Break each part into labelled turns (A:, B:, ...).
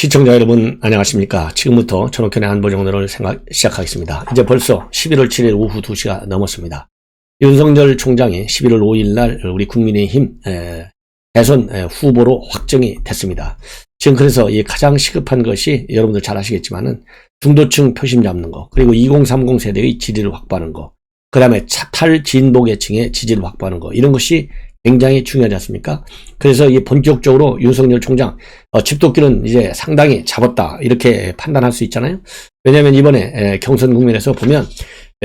A: 시청자 여러분 안녕하십니까. 지금부터 전옥현의 안보정론을 시작하겠습니다. 이제 벌써 11월 7일 오후 2시가 넘었습니다. 윤석열 총장이 11월 5일 날 우리 국민의힘 대선 후보로 확정이 됐습니다. 지금 그래서 이 가장 시급한 것이 여러분들 잘 아시겠지만은 중도층 표심 잡는 거, 그리고 2030 세대의 지지를 확보하는 거, 그 다음에 탈진보 계층의 지지를 확보하는 거, 이런 것이 굉장히 중요하지 않습니까? 그래서 이 본격적으로 윤석열 총장 집도끼는 이제 상당히 잡았다 이렇게 판단할 수 있잖아요. 왜냐하면 이번에 경선 국면에서 보면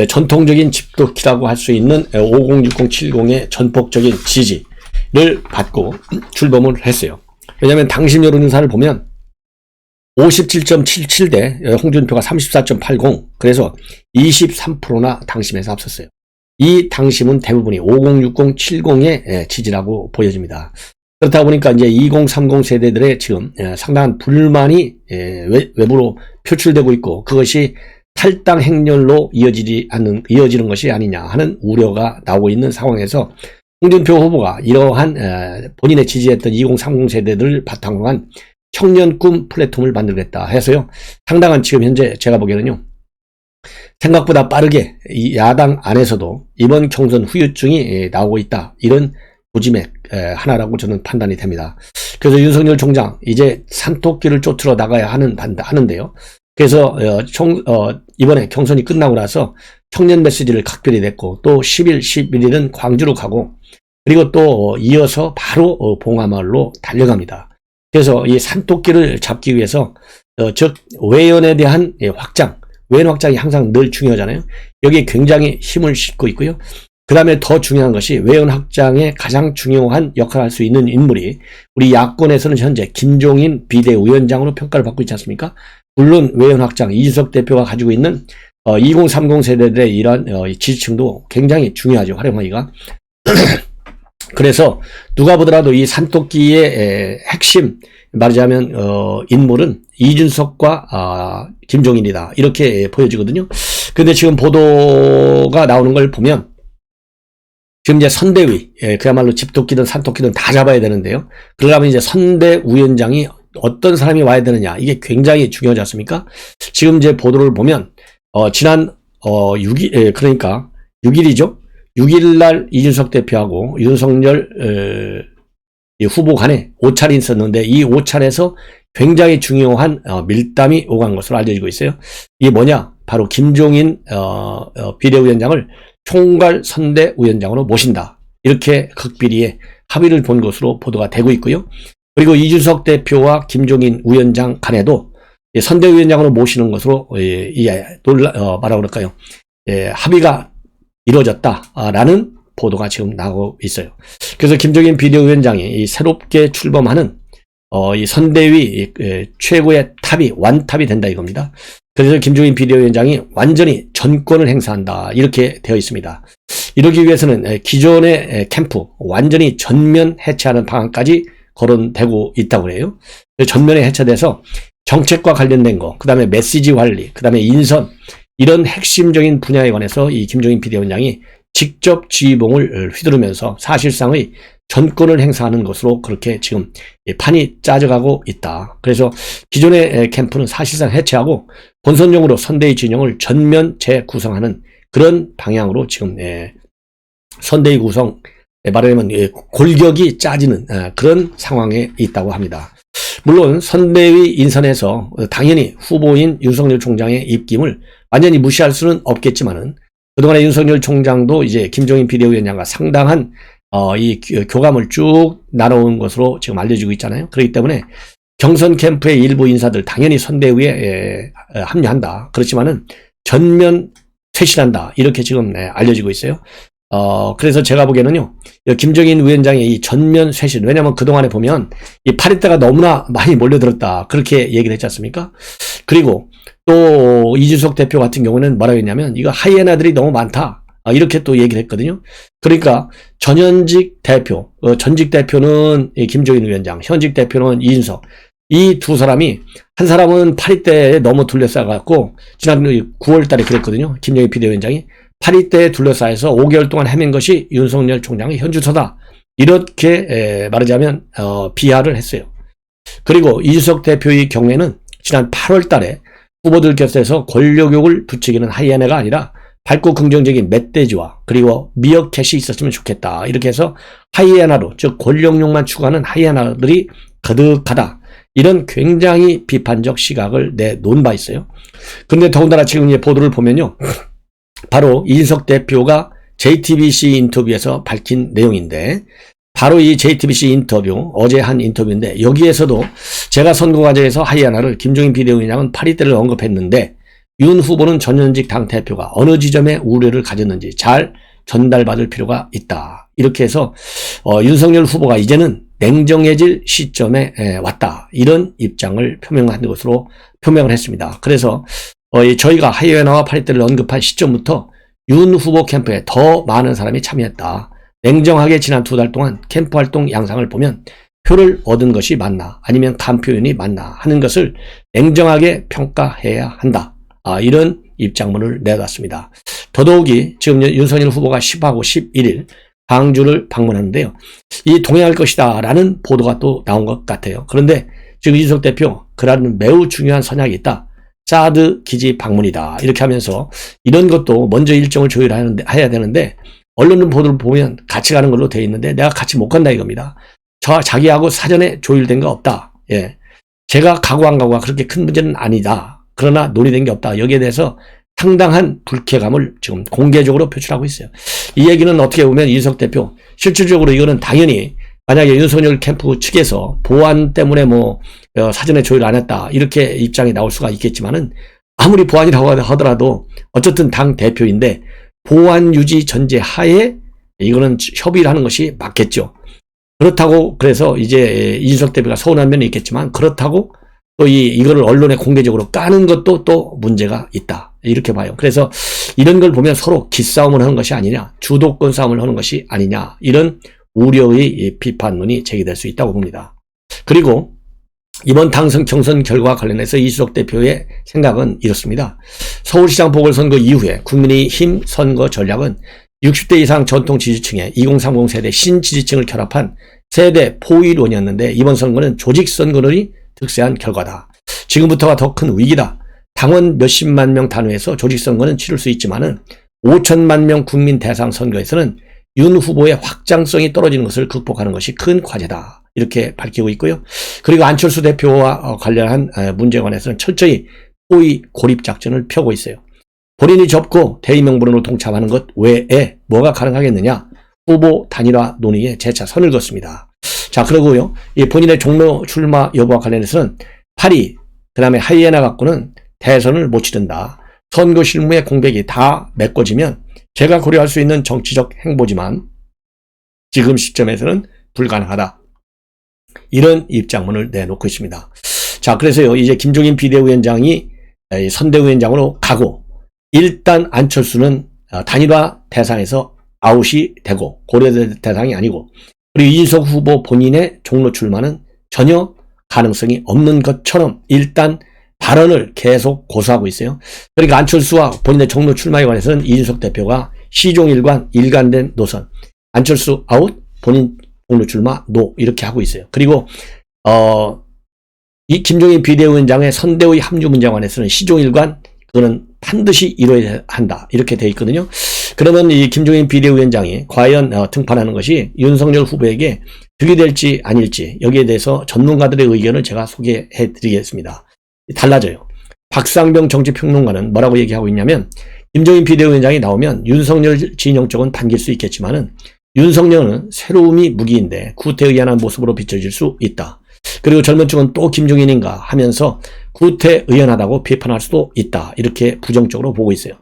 A: 전통적인 집도끼라고 할 수 있는 5060, 70의 전폭적인 지지를 받고 출범을 했어요. 왜냐하면 당심 여론조사를 보면 57.77대 홍준표가 34.80, 그래서 23%나 당심에서 앞섰어요. 이 당심은 대부분이 5060, 70의 지지라고 보여집니다. 그렇다 보니까 이제 2030 세대들의 지금 상당한 불만이 외부로 표출되고 있고, 그것이 탈당 행렬로 이어지는 것이 아니냐 하는 우려가 나오고 있는 상황에서 홍준표 후보가 이러한 본인의 지지했던 2030 세대들을 바탕으로 한 청년 꿈 플랫폼을 만들겠다 해서요, 상당한 지금 현재 제가 보기에는요, 생각보다 빠르게 이 야당 안에서도 이번 경선 후유증이 나오고 있다, 이런 고짐의 하나라고 저는 판단이 됩니다. 그래서 윤석열 총장 이제 산토끼를 쫓으러 나가야 하는데요. 그래서 이번에 경선이 끝나고 나서 청년 메시지를 각별히 냈고, 또 10일, 11일은 광주로 가고, 그리고 또 이어서 바로 봉하마을로 달려갑니다. 그래서 이 산토끼를 잡기 위해서 즉 외연에 대한 확장, 외연 확장이 항상 늘 중요하잖아요. 여기에 굉장히 힘을 싣고 있고요. 그 다음에 더 중요한 것이 외연 확장에 가장 중요한 역할을 할 수 있는 인물이 우리 야권에서는 현재 김종인 비대위원장으로 평가를 받고 있지 않습니까? 물론 외연 확장, 이준석 대표가 가지고 있는 2030 세대들의 이러한 지지층도 굉장히 중요하죠. 활용하기가. 그래서 누가 보더라도 이 산토끼의 핵심, 말하자면 인물은 이준석과 김종인이다, 이렇게 보여지거든요. 근데 지금 보도가 나오는 걸 보면 지금 이제 선대위, 그야말로 집토끼든 산토끼든 다 잡아야 되는데요. 그러려면 이제 선대위원장이 어떤 사람이 와야 되느냐, 이게 굉장히 중요하지 않습니까? 지금 이제 보도를 보면 지난 6일, 그러니까 6일이죠. 6일 날 이준석 대표하고 윤석열 후보 간에 오찬이 있었는데, 이 오찬에서 굉장히 중요한 밀담이 오간 것으로 알려지고 있어요. 이게 뭐냐? 바로 김종인 비대위원장을 총괄 선대위원장으로 모신다, 이렇게 극비리에 합의를 본 것으로 보도가 되고 있고요. 그리고 이준석 대표와 김종인 위원장 간에도 선대위원장으로 모시는 것으로 뭐라고 그럴까요? 합의가 이루어졌다라는 보도가 지금 나오고 있어요. 그래서 김종인 비대위원장이 새롭게 출범하는 이 선대위 최고의 탑이 완탑이 된다, 이겁니다. 그래서 김종인 비대위원장이 완전히 전권을 행사한다, 이렇게 되어 있습니다. 이러기 위해서는 기존의 캠프 완전히 전면 해체하는 방안까지 거론되고 있다고 해요. 전면에 해체돼서 정책과 관련된 거, 그 다음에 메시지 관리, 그 다음에 인선, 이런 핵심적인 분야에 관해서 이 김종인 비대위원장이 직접 지휘봉을 휘두르면서 사실상의 전권을 행사하는 것으로 그렇게 지금 판이 짜져가고 있다. 그래서 기존의 캠프는 사실상 해체하고 본선용으로 선대위 진영을 전면 재구성하는 그런 방향으로 지금 선대위 구성, 말하자면 골격이 짜지는 그런 상황에 있다고 합니다. 물론 선대위 인선에서 당연히 후보인 윤석열 총장의 입김을 완전히 무시할 수는 없겠지만은, 그동안에 윤석열 총장도 이제 김종인 비대위원장과 상당한 이 교감을 쭉 나눠온 것으로 지금 알려지고 있잖아요. 그렇기 때문에 경선 캠프의 일부 인사들 당연히 선대위에 합류한다, 그렇지만은 전면 쇄신한다, 이렇게 지금 알려지고 있어요. 그래서 제가 보기에는요, 김종인 위원장의 이 전면 쇄신, 왜냐면 그동안에 보면 이 파리떼가 너무나 많이 몰려들었다, 그렇게 얘기를 했지 않습니까? 그리고 또 이준석 대표 같은 경우는 뭐라고 했냐면, 이거 하이에나들이 너무 많다, 이렇게 또 얘기를 했거든요. 그러니까 전현직 대표, 전직 대표는 김종인 위원장, 현직 대표는 이준석, 이 두 사람이, 한 사람은 파리떼에 너무 둘러싸여갖고 지난 9월 달에 그랬거든요. 김종인 비대위원장이 파리떼에 둘러싸여서 5개월 동안 헤맨 것이 윤석열 총장의 현주소다, 이렇게 말하자면 비하를 했어요. 그리고 이준석 대표의 경우에는 지난 8월 달에 후보들 곁에서 권력욕을 부추기는 하이에나가 아니라 밝고 긍정적인 멧돼지와 그리고 미어캣이 있었으면 좋겠다. 이렇게 해서 하이에나로, 즉 권력욕만 추구하는 하이에나들이 거듭하다. 이런 굉장히 비판적 시각을 내놓은 바 있어요. 그런데 더군다나 지금 이 보도를 보면요. 바로 이준석 대표가 JTBC 인터뷰에서 밝힌 내용인데, 바로 이 JTBC 인터뷰, 어제 한 인터뷰인데, 여기에서도 제가 선거 과정에서 하이에나를 김종인 비대위원장은 파리떼를 언급했는데, 윤 후보는 전현직 당대표가 어느 지점에 우려를 가졌는지 잘 전달받을 필요가 있다. 이렇게 해서 윤석열 후보가 이제는 냉정해질 시점에 왔다. 이런 입장을 표명한 것으로 표명을 했습니다. 그래서 저희가 하이에나와 파리떼를 언급한 시점부터 윤 후보 캠프에 더 많은 사람이 참여했다. 냉정하게 지난 2달 동안 캠프 활동 양상을 보면 표를 얻은 것이 맞나 아니면 간표윤이 맞나 하는 것을 냉정하게 평가해야 한다. 이런 입장문을 내놨습니다. 더더욱이 지금 윤석열 후보가 10하고 11일 광주를 방문하는데요. 이 동행할 것이다 라는 보도가 또 나온 것 같아요. 그런데 지금 이준석 대표 그라는 매우 중요한 선약이 있다. 사드 기지 방문이다. 이렇게 하면서 이런 것도 먼저 일정을 조율해야 되는데 언론 보도를 보면 같이 가는 걸로 되어 있는데 내가 같이 못 간다 이겁니다. 자기하고 사전에 조율된 거 없다. 예. 제가 가고 안 가고가 그렇게 큰 문제는 아니다. 그러나 논의된 게 없다. 여기에 대해서 상당한 불쾌감을 지금 공개적으로 표출하고 있어요. 이 얘기는 어떻게 보면 이준석 대표 실질적으로 이거는 당연히 만약에 윤석열 캠프 측에서 보안 때문에 사전에 조율 안 했다 이렇게 입장이 나올 수가 있겠지만은 아무리 보안이라고 하더라도 어쨌든 당 대표인데 보안 유지 전제 하에 이거는 협의를 하는 것이 맞겠죠. 그렇다고 그래서 이제 이준석 대표가 서운한 면이 있겠지만 그렇다고 또 이거를 언론에 공개적으로 까는 것도 또 문제가 있다. 이렇게 봐요. 그래서 이런 걸 보면 서로 기싸움을 하는 것이 아니냐, 주도권 싸움을 하는 것이 아니냐, 이런 우려의 비판론이 제기될 수 있다고 봅니다. 그리고 이번 경선 결과와 관련해서 이준석 대표의 생각은 이렇습니다. 서울시장 보궐선거 이후에 국민의힘 선거 전략은 60대 이상 전통 지지층에 2030 세대 신지지층을 결합한 세대 포위론이었는데 이번 선거는 조직선거론이 득세한 결과다. 지금부터가 더 큰 위기다. 당원 몇십만 명 단위에서 조직선거는 치를 수 있지만은 5천만 명 국민 대상 선거에서는 윤 후보의 확장성이 떨어지는 것을 극복하는 것이 큰 과제다. 이렇게 밝히고 있고요. 그리고 안철수 대표와 관련한 문제에 관해서는 철저히 포위 고립 작전을 펴고 있어요. 본인이 접고 대의명분으로 동참하는 것 외에 뭐가 가능하겠느냐? 후보 단일화 논의에 재차 선을 그었습니다. 자, 그러고요. 이 본인의 종로 출마 여부와 관련해서는 파리, 그 다음에 하이에나 갖고는 대선을 못 치른다. 선거 실무의 공백이 다 메꿔지면 제가 고려할 수 있는 정치적 행보지만 지금 시점에서는 불가능하다. 이런 입장문을 내놓고 있습니다. 자, 그래서요. 이제 김종인 비대위원장이 선대위원장으로 가고 일단 안철수는 단일화 대상에서 아웃이 되고 고려될 대상이 아니고 그리고 이준석 후보 본인의 종로 출마는 전혀 가능성이 없는 것처럼 일단 발언을 계속 고수하고 있어요. 그러니까 안철수와 본인의 종로 출마에 관해서는 이준석 대표가 시종일관 일관된 노선, 안철수 아웃, 본인 종로 출마 노 이렇게 하고 있어요. 그리고 이 김종인 비대위원장의 선대위 합류 문제에 관해서는 시종일관 그거는 반드시 이뤄야 한다 이렇게 돼 있거든요. 그러면 이 김종인 비대위원장이 과연 등판하는 것이 윤석열 후보에게 득이 될지 아닐지 여기에 대해서 전문가들의 의견을 제가 소개해 드리겠습니다. 달라져요. 박상병 정치평론가는 뭐라고 얘기하고 있냐면 김종인 비대위원장이 나오면 윤석열 진영 쪽은 반길 수 있겠지만은 윤석열은 새로움이 무기인데 구태의연한 모습으로 비춰질 수 있다. 그리고 젊은 쪽은 또 김종인인가 하면서 구태의연하다고 비판할 수도 있다. 이렇게 부정적으로 보고 있어요.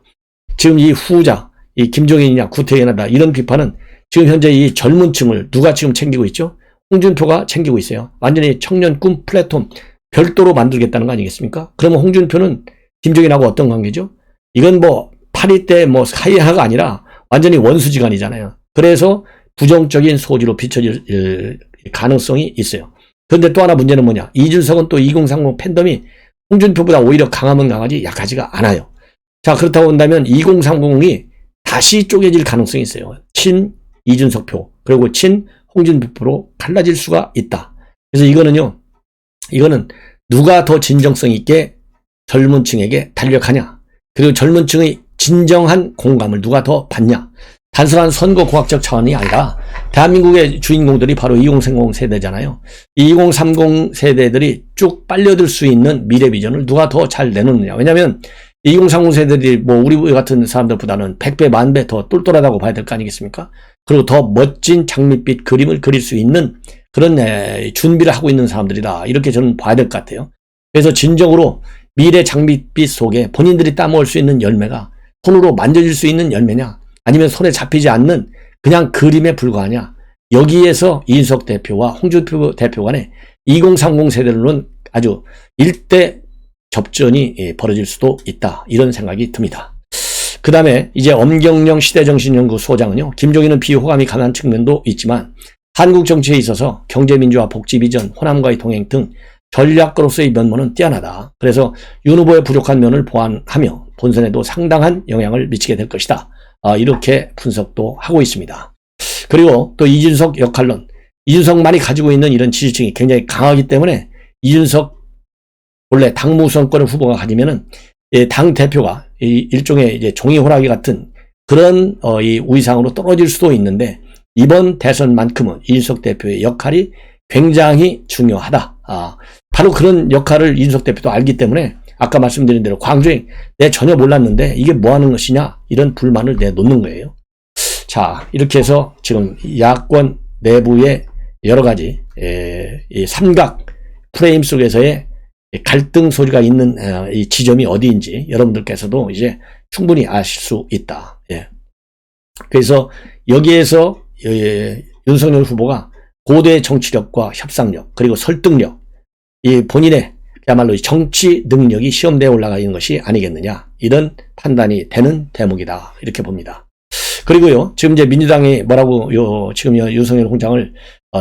A: 지금 이 후자, 이 김종인이냐 구태의연하다 이런 비판은 지금 현재 이 젊은 층을 누가 지금 챙기고 있죠? 홍준표가 챙기고 있어요. 완전히 청년 꿈 플랫폼 별도로 만들겠다는 거 아니겠습니까? 그러면 홍준표는 김종인하고 어떤 관계죠? 이건 파리 때 하이에나가 아니라 완전히 원수지간이잖아요. 그래서 부정적인 소지로 비춰질 가능성이 있어요. 그런데 또 하나 문제는 뭐냐? 이준석은 또 2030 팬덤이 홍준표보다 오히려 강하면 강하지 약하지가 않아요. 자, 그렇다고 한다면 2030이 다시 쪼개질 가능성이 있어요. 친 이준석표 그리고 친 홍준표로 갈라질 수가 있다. 그래서 이거는요. 이거는 누가 더 진정성 있게 젊은 층에게 달력하냐, 그리고 젊은 층의 진정한 공감을 누가 더 받냐. 단순한 선거공학적 차원이 아니라 대한민국의 주인공들이 바로 2030 세대잖아요. 2030 세대들이 쭉 빨려들 수 있는 미래 비전을 누가 더 잘 내놓느냐. 왜냐하면 2030 세대들이 뭐 우리 같은 사람들보다는 100배, 10,000배 더 똘똘하다고 봐야 될 거 아니겠습니까? 그리고 더 멋진 장밋빛 그림을 그릴 수 있는 그런 준비를 하고 있는 사람들이다. 이렇게 저는 봐야 될 것 같아요. 그래서 진정으로 미래 장밋빛 속에 본인들이 따먹을 수 있는 열매가 손으로 만져질 수 있는 열매냐, 아니면 손에 잡히지 않는 그냥 그림에 불과하냐. 여기에서 이준석 대표와 홍준표 대표 간의 2030 세대로는 아주 일대 접전이 벌어질 수도 있다. 이런 생각이 듭니다. 그 다음에 이제 엄경영 시대정신연구 소장은요, 김종인은 비호감이 강한 측면도 있지만 한국 정치에 있어서 경제민주화, 복지비전, 호남과의 동행 등 전략가로서의 면모는 뛰어나다. 그래서 윤 후보의 부족한 면을 보완하며 본선에도 상당한 영향을 미치게 될 것이다. 이렇게 분석도 하고 있습니다. 그리고 또 이준석 역할론, 이준석만이 가지고 있는 이런 지지층이 굉장히 강하기 때문에 이준석 원래 당무선권을 후보가 가지면은 당 대표가 일종의 이제 종이호랑이 같은 그런 이 우위상으로 떨어질 수도 있는데, 이번 대선만큼은 이준석 대표의 역할이 굉장히 중요하다. 바로 그런 역할을 이준석 대표도 알기 때문에 아까 말씀드린 대로 광주에 내가 전혀 몰랐는데 이게 뭐 하는 것이냐, 이런 불만을 내놓는 거예요. 자, 이렇게 해서 지금 야권 내부의 여러 가지 이 삼각 프레임 속에서의 갈등 소리가 있는 이 지점이 어디인지 여러분들께서도 이제 충분히 아실 수 있다. 그래서 여기에서 윤석열 후보가 고도의 정치력과 협상력, 그리고 설득력, 이 본인의 그야말로 정치 능력이 시험대에 올라가 있는 것이 아니겠느냐, 이런 판단이 되는 대목이다. 이렇게 봅니다. 그리고요, 지금 이제 민주당이 뭐라고 지금 윤석열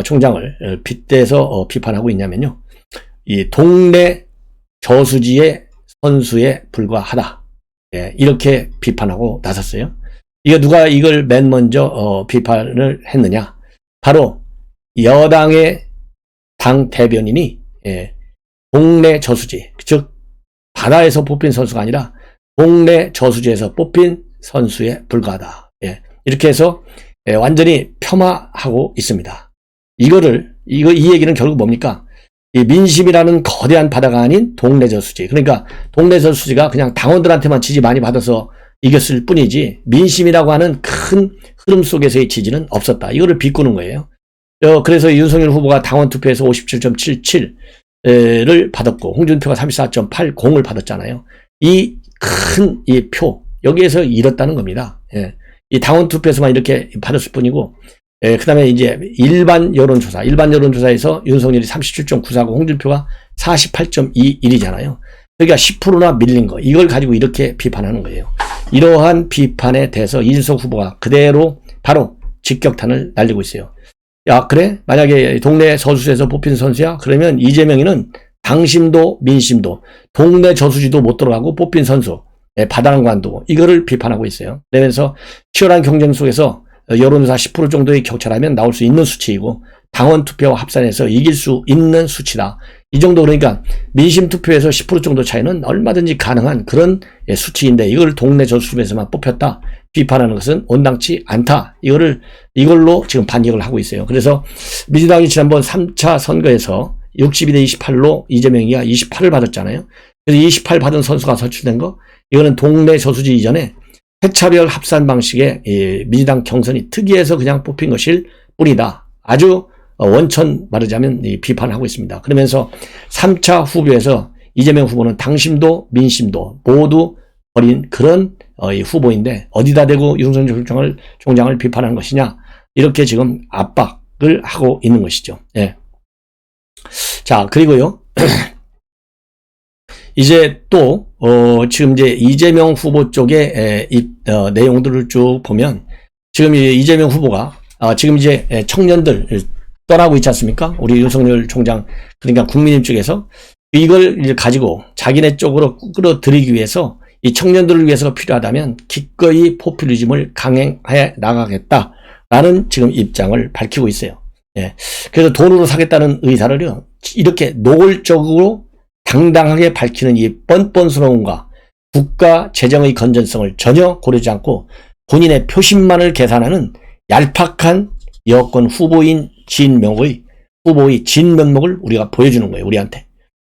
A: 총장을 빗대서 비판하고 있냐면요, 이 동네 저수지의 선수에 불과하다. 이렇게 비판하고 나섰어요. 이거 누가 이걸 맨 먼저 비판을 했느냐? 바로 여당의 당 대변인이 동네 저수지, 즉 바다에서 뽑힌 선수가 아니라 동네 저수지에서 뽑힌 선수에 불과하다. 이렇게 해서 완전히 폄하하고 있습니다. 이 얘기는 결국 뭡니까? 이 민심이라는 거대한 바다가 아닌 동네 저수지. 그러니까 동네 저수지가 그냥 당원들한테만 지지 많이 받아서 이겼을 뿐이지 민심이라고 하는 큰 흐름 속에서의 지지는 없었다. 이거를 비꼬는 거예요. 그래서 윤석열 후보가 당원 투표에서 57.77를 받았고 홍준표가 34.80을 받았잖아요. 이 큰 이 표, 여기에서 잃었다는 겁니다. 이 당원 투표에서만 이렇게 받았을 뿐이고, 그 다음에 이제 일반 여론조사에서 윤석열이 37.94고 홍준표가 48.21이잖아요. 그러니까 10%나 밀린 거, 이걸 가지고 이렇게 비판하는 거예요. 이러한 비판에 대해서 이준석 후보가 그대로 바로 직격탄을 날리고 있어요. 야, 그래? 만약에 동네 저수지에서 뽑힌 선수야? 그러면 이재명이는 당심도 민심도 동네 저수지도 못 들어가고 뽑힌 선수, 바다는 관두고, 이거를 비판하고 있어요. 그러면서 치열한 경쟁 속에서 여론조사 10% 정도의 격차라면 나올 수 있는 수치이고 당원 투표와 합산해서 이길 수 있는 수치다. 이 정도, 그러니까 민심 투표에서 10% 정도 차이는 얼마든지 가능한 그런 수치인데 이걸 동네 저수지에서만 뽑혔다 비판하는 것은 온당치 않다. 이걸로 지금 반격을 하고 있어요. 그래서 민주당이 지난번 3차 선거에서 62대 28로 이재명이가 28을 받았잖아요. 그래서 28 받은 선수가 선출된 거, 이거는 동네 저수지 이전에 회차별 합산 방식의 민주당 경선이 특이해서 그냥 뽑힌 것일 뿐이다. 아주 원천 말하자면 비판하고 있습니다. 그러면서 3차 후보에서 이재명 후보는 당심도 민심도 모두 버린 그런 후보인데 어디다 대고 윤석열 총장을 비판한 것이냐, 이렇게 지금 압박을 하고 있는 것이죠. 자, 그리고요. 이제 또 지금 이제 이재명 후보 쪽의 내용들을 쭉 보면 지금 이재명 후보가 지금 이제 청년들 떠나고 있지 않습니까? 우리 윤석열 총장, 그러니까 국민의힘 쪽에서 이걸 이제 가지고 자기네 쪽으로 끌어들이기 위해서 이 청년들을 위해서가 필요하다면 기꺼이 포퓰리즘을 강행해 나가겠다라는 지금 입장을 밝히고 있어요. 그래서 돈으로 사겠다는 의사를요, 이렇게 노골적으로 당당하게 밝히는 이 뻔뻔스러움과 국가 재정의 건전성을 전혀 고려하지 않고 본인의 표심만을 계산하는 얄팍한 여권 후보의 진면목을 우리가 보여주는 거예요, 우리한테.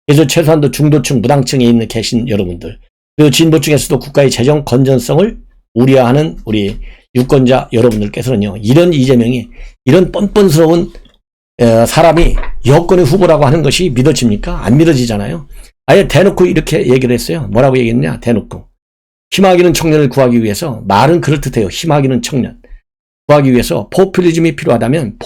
A: 그래서 최소한도 중도층, 무당층에 있는 계신 여러분들, 그리고 진보층에서도 국가의 재정 건전성을 우려하는 우리 유권자 여러분들께서는요, 이런 이재명이, 이런 뻔뻔스러운 사람이 여권의 후보라고 하는 것이 믿어집니까? 안 믿어지잖아요. 아예 대놓고 이렇게 얘기를 했어요. 뭐라고 얘기했냐? 대놓고. 힘아기는 청년을 구하기 위해서, 말은 그럴듯해요. 힘아기는 청년. 구하기 위해서 포퓰리즘이 필요하다면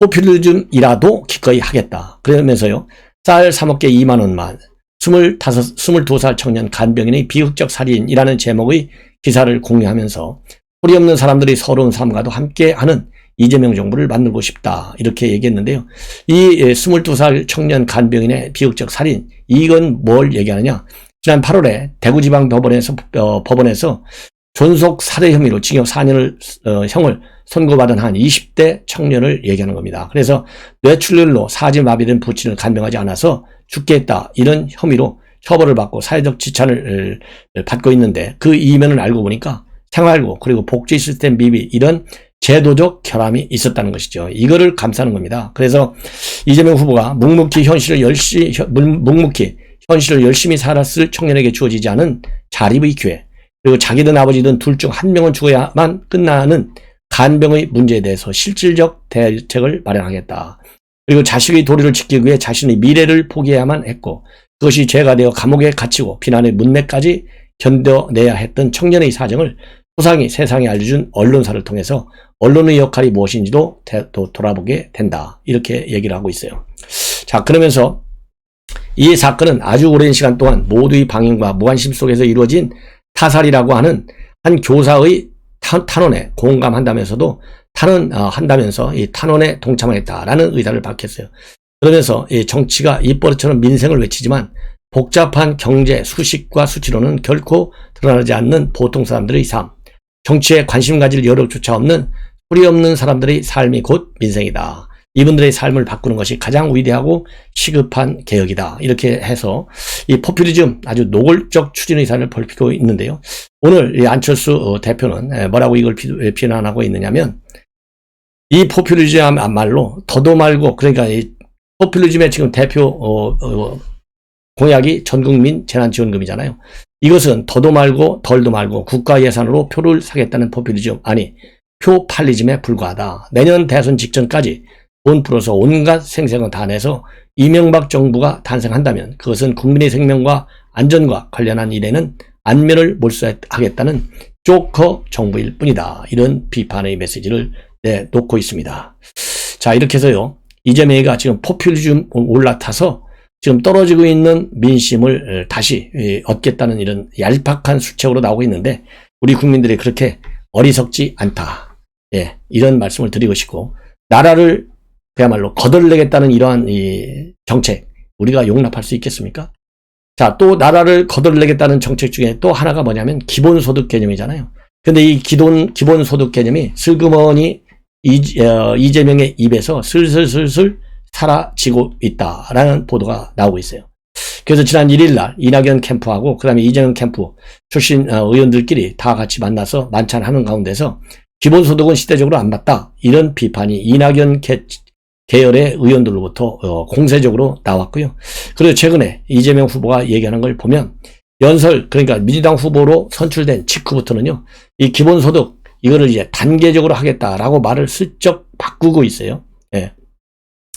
A: 포퓰리즘이라도 기꺼이 하겠다. 그러면서요, 쌀 3억개 2만 원만, 22살 청년 간병인의 비극적 살인이라는 제목의 기사를 공유하면서 소리 없는 사람들이 서러운 삶과도 함께하는 이재명 정부를 만들고 싶다, 이렇게 얘기했는데요. 이 22살 청년 간병인의 비극적 살인, 이건 뭘 얘기하느냐? 지난 8월에 대구지방법원에서 존속 살해 혐의로 징역 4년을 형을 선고받은 한 20대 청년을 얘기하는 겁니다. 그래서 뇌출혈로 사지마비된 부친을 간병하지 않아서 죽게 했다, 이런 혐의로 처벌을 받고 사회적 지탄을 받고 있는데, 그 이면을 알고 보니까 생활고 그리고 복지 시스템 미비, 이런 제도적 결함이 있었다는 것이죠. 이거를 감싸는 겁니다. 그래서 이재명 후보가 묵묵히 현실을 열심히 살았을 청년에게 주어지지 않은 자립의 기회, 그리고 자기든 아버지든 둘 중 한 명은 죽어야만 끝나는 간병의 문제에 대해서 실질적 대책을 마련하겠다. 그리고 자식의 도리를 지키기 위해 자신의 미래를 포기해야만 했고, 그것이 죄가 되어 감옥에 갇히고 비난의 문맥까지 견뎌내야 했던 청년의 사정을 소상히 세상에 알려준 언론사를 통해서 언론의 역할이 무엇인지도 돌아보게 된다, 이렇게 얘기를 하고 있어요. 자, 그러면서 이 사건은 아주 오랜 시간 동안 모두의 방임과 무관심 속에서 이루어진 타살이라고 하는 한 교사의 탄원에 공감한다면서도 한다면서 이 탄원에 동참하겠다라는 의사를 밝혔어요. 그러면서 이 정치가 입버릇처럼 민생을 외치지만 복잡한 경제 수식과 수치로는 결코 드러나지 않는 보통 사람들의 삶, 정치에 관심 가질 여력조차 없는 소리 없는 사람들의 삶이 곧 민생이다. 이분들의 삶을 바꾸는 것이 가장 위대하고 시급한 개혁이다. 이렇게 해서 이 포퓰리즘 아주 노골적 추진 의사를 벌이고 있는데요. 오늘 이 안철수 대표는 뭐라고 이걸 비난하고 있느냐면, 이 포퓰리즘 말로 더도 말고, 그러니까 이 포퓰리즘의 지금 대표 공약이 전국민 재난지원금이잖아요. 이것은 더도 말고 덜도 말고 국가 예산으로 표를 사겠다는 포퓰리즘, 아니 표팔리즘에 불과하다. 내년 대선 직전까지 돈 풀어서 온갖 생색은 다 내서 이명박 정부가 탄생한다면 그것은 국민의 생명과 안전과 관련한 일에는 안면을 몰수하겠다는 조커 정부일 뿐이다. 이런 비판의 메시지를 내놓고 있습니다. 자, 이렇게 해서요, 이재명이가 지금 포퓰리즘 올라타서 지금 떨어지고 있는 민심을 다시 얻겠다는 이런 얄팍한 수책으로 나오고 있는데, 우리 국민들이 그렇게 어리석지 않다, 예, 이런 말씀을 드리고 싶고, 나라를 그야말로 거덜내겠다는 이러한 이 정책, 우리가 용납할 수 있겠습니까? 자, 또 나라를 거덜내겠다는 정책 중에 또 하나가 뭐냐면 기본소득 개념이잖아요. 근데 이 기본소득 개념이 슬그머니 이재명의 입에서 슬슬 사라지고 있다라는 보도가 나오고 있어요. 그래서 지난 1일날 이낙연 캠프하고 그 다음에 이재명 캠프 출신 의원들끼리 다 같이 만나서 만찬하는 가운데서 기본소득은 시대적으로 안 맞다, 이런 비판이 이낙연 계열의 의원들로부터 공세적으로 나왔고요. 그리고 최근에 이재명 후보가 얘기하는 걸 보면 그러니까 민주당 후보로 선출된 직후부터는요, 이 기본소득 이거를 이제 단계적으로 하겠다라고 말을 슬쩍 바꾸고 있어요. 예.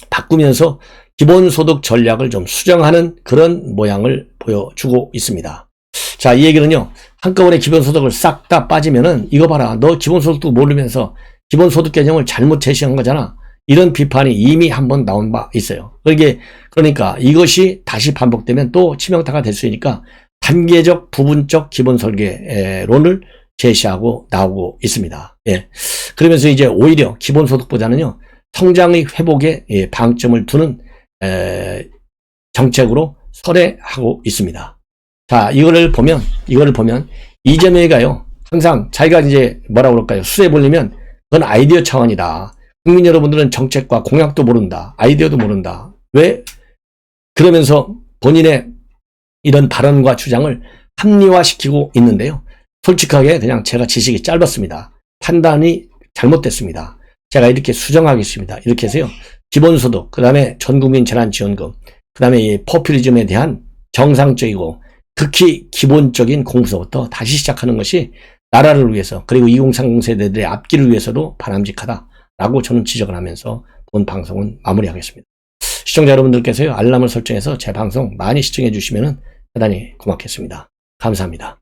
A: 바꾸면서 기본소득 전략을 좀 수정하는 그런 모양을 보여주고 있습니다. 자, 이 얘기는요, 한꺼번에 기본소득을 싹 다 빠지면은 이거 봐라, 너 기본소득도 모르면서 기본소득 개념을 잘못 제시한 거잖아, 이런 비판이 이미 한번 나온 바 있어요. 그러니까 이것이 다시 반복되면 또 치명타가 될 수 있으니까 단계적 부분적 기본설계론을 제시하고 나오고 있습니다. 예. 그러면서 이제 오히려 기본소득보다는요, 성장의 회복에 방점을 두는 정책으로 설계하고 있습니다. 자, 이거를 보면 이재명이가요, 항상 자기가 이제 뭐라고 그럴까요? 수세 벌리면 그건 아이디어 차원이다. 국민 여러분들은 정책과 공약도 모른다, 아이디어도 모른다. 왜? 그러면서 본인의 이런 발언과 주장을 합리화시키고 있는데요. 솔직하게 그냥 제가 지식이 짧았습니다. 판단이 잘못됐습니다. 제가 이렇게 수정하겠습니다. 이렇게 해서요. 기본소득, 그 다음에 전국민 재난지원금, 그 다음에 이 포퓰리즘에 대한 정상적이고 극히 기본적인 공부서부터 다시 시작하는 것이 나라를 위해서 그리고 2030 세대들의 앞길을 위해서도 바람직하다라고 저는 지적을 하면서 본 방송은 마무리하겠습니다. 시청자 여러분들께서요. 알람을 설정해서 제 방송 많이 시청해 주시면 대단히 고맙겠습니다. 감사합니다.